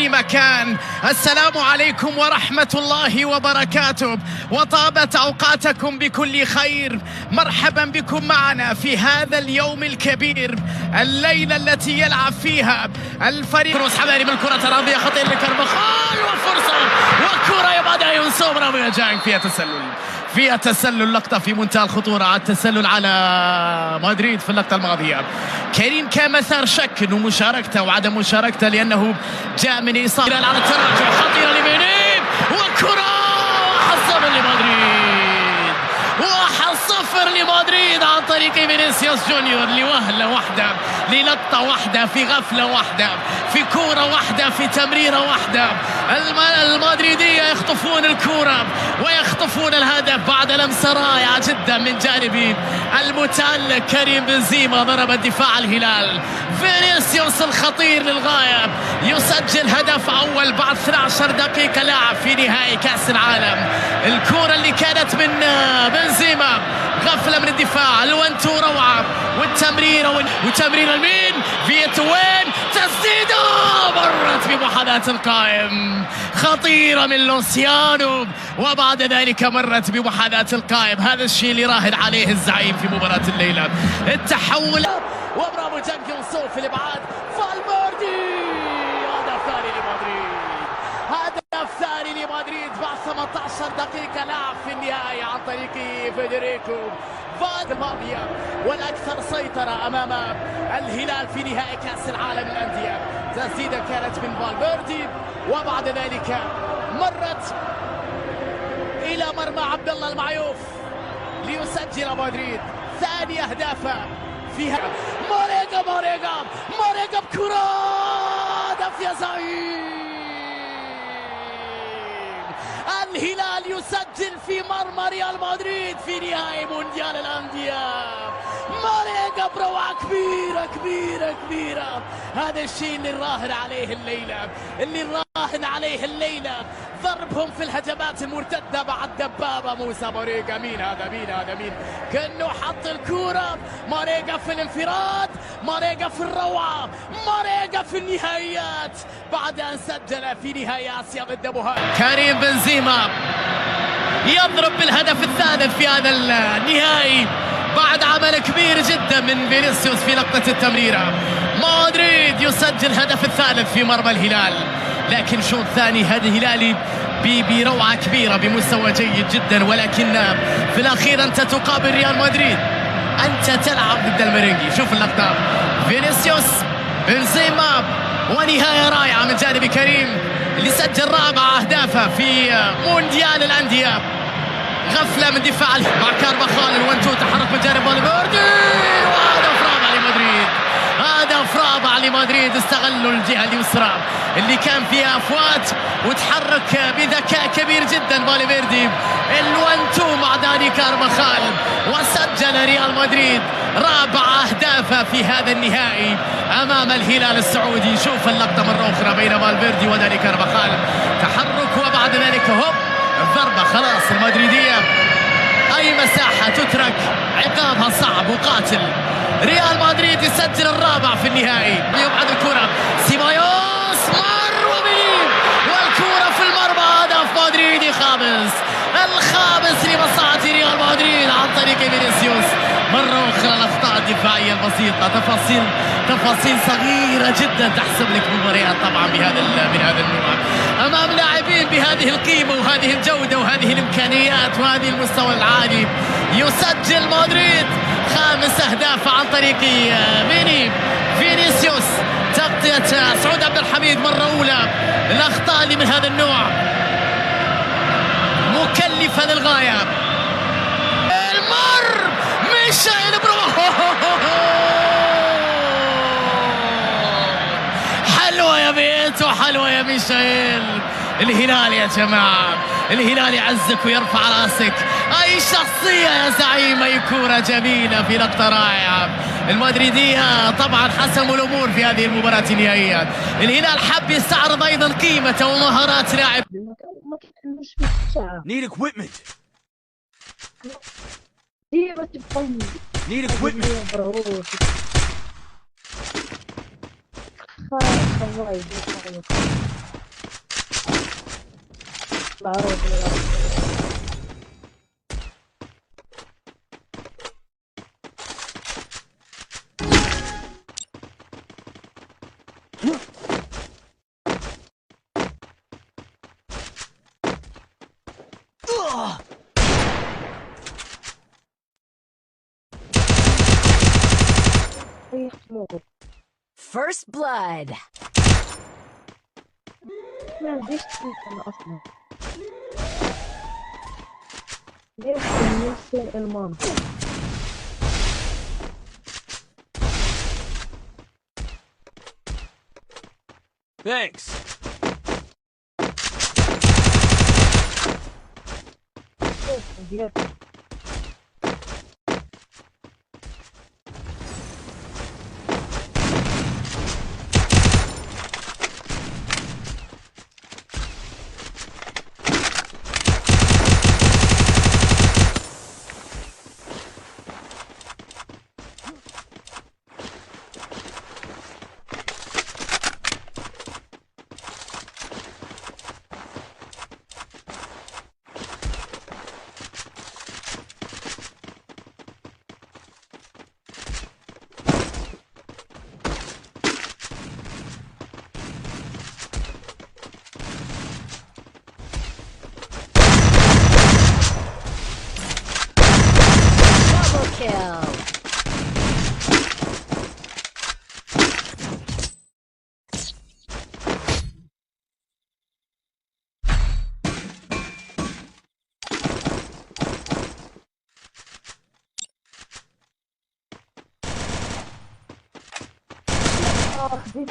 كل مكان. السلام عليكم ورحمة الله وبركاته، وطابت أوقاتكم بكل خير. مرحبا بكم معنا في هذا اليوم الكبير، الليلة التي يلعب فيها الفريق. روس حماني من كرة الأرضية، خطير لكربخال وفرصة وكرة يبعدها ينصوب رامي جانج فيها تسلل لقطة في منتهى الخطورة على التسلل على مدريد في اللقطة الماضية. كريم كان مثار شك انه مشاركته وعدم مشاركته لانه جاء من اصابة على التراجع، خطيرة لمينيم وكرة 1-0 لمدريد، 1-0 لمدريد عن طريق فينيسيوس جونيور، لوهلة واحدة، للقطة واحدة، في غفلة واحدة، في كورة واحدة، في تمريرة واحدة. المدريدية يخطفون الكورة ويخطفون الهدف بعد لمسة رائعة جدا من جانب المتألق كريم بنزيما. ضرب الدفاع الهلال، فينيسيوس الخطير للغاية يسجل هدف أول بعد 12 دقيقة لعب في نهائي كأس العالم. الكورة اللي كانت من بنزيما، غفلة من الدفاع، الوانتو روعة، والتمريرة لمين؟ فيتوين، تسديدة مرت بمحاذاة القائم، خطيرة من لوسيانو، وبعد ذلك مرت بمحاذاة القائم. هذا الشيء اللي راهن عليه الزعيم في مباراة الليلة. التحول وبرافو جانج يونسو في الابعاد، فالفيردي، هدف ثاني لمدريد، هدف ثاني لمدريد بعد 18 دقيقة لعب في النهاية عن طريق فيدريكو الماضية، والأكثر سيطرة أمام الهلال في نهائي كأس العالم للأندية. تسديدة كانت من فالفيردي، وبعد ذلك مرت إلى مرمى عبد الله المعيوف ليسجل مدريد ثاني أهدافه فيها. ماريجا بكرة، هدف يا زعيم. الهلال يسجل في مرمى ريال مدريد في نهائي مونديال الأندية. ماريجا بروعة كبيرة. هذا الشيء اللي راهن عليه الليلة، ضربهم في الهجمات المرتدة بعد دبابة موسى ماريجا. مين هذا؟ كأنه حط الكورة. ماريجا في الانفراد، ماريجا في الروعة، ماريجا في النهائيات بعد أن سجل في نهائي آسيا ضد بوهان. كريم بنزيما يضرب بالهدف الثالث في هذا النهائي بعد عمل كبير جدا من فينيسيوس في لقطة التمريرة. مدريد يسجل الهدف الثالث في مرمى الهلال، لكن شوط ثاني هذا الهلالي بروعة كبيرة بمستوى جيد جدا، ولكن في الأخير أنت تقابل ريال مدريد، أنت تلعب ضد الميرينجي. شوف اللقطة، فينيسيوس، بنزيما، ونهاية رائعة من جانب كريم اللي سجل رابع أهدافه في مونديال الأندية. غفلة من دفاع مع كارفاخال، الوانتو تحرك من جانب فالفيردي، هدف رابع لمدريد. استغلوا الجهة اليسرى اللي كان فيها أفوات وتحرك بذكاء كبير جدا فالفيردي، الوانتو مع داني كارفاخال، وسجل ريال مدريد رابع أهدافه في هذا النهائي أمام الهلال السعودي. شوف اللقطة مرة أخرى بين فالفيردي وداني كارفاخال، تحرك وبعد ذلك هوب الضربة. خلاص المدريدية أي مساحة تترك عقابها صعب وقاتل. ريال مدريد يسجل الرابع في النهائي، يبعد الكرة، سيبايوس مر وبيب، والكرة في المرمى، هدف مدريدي الخامس لمصلحة ريال مدريد عن طريق فينيسيوس. مرة أخرى الأخطاء الدفاعية البسيطة، تفاصيل صغيرة جدا تحسب لك مباريات طبعا من هذا النوع أمام لاعبين بهذه القيمة وهذه الجودة وهذه الإمكانيات وهذه المستوى العالي. يسجل مدريد 5 أهداف عن طريق فينيسيوس. تغطية سعود عبد الحميد مرة أولى. الأخطاء اللي من هذا النوع مكلفة للغاية. المر ميشيل حلوة يا بيتو، حلوة يا ميشيل. الهلال يا جماعة، الهلال يعزك ويرفع راسك. أي شخصية يا زعيم، أي كورة جميلة في لقطة رائعة. المدريدية طبعا حسموا الأمور في هذه المباراة النهائية. الهلال حب يستعرض أيضا قيمة ومهارات لاعب. Need equipment. Need equipment. العربي. First blood. ما عنديش سكينت انا اصلا. ليش نفس المان؟ Thanks. ديال Double kill. خديت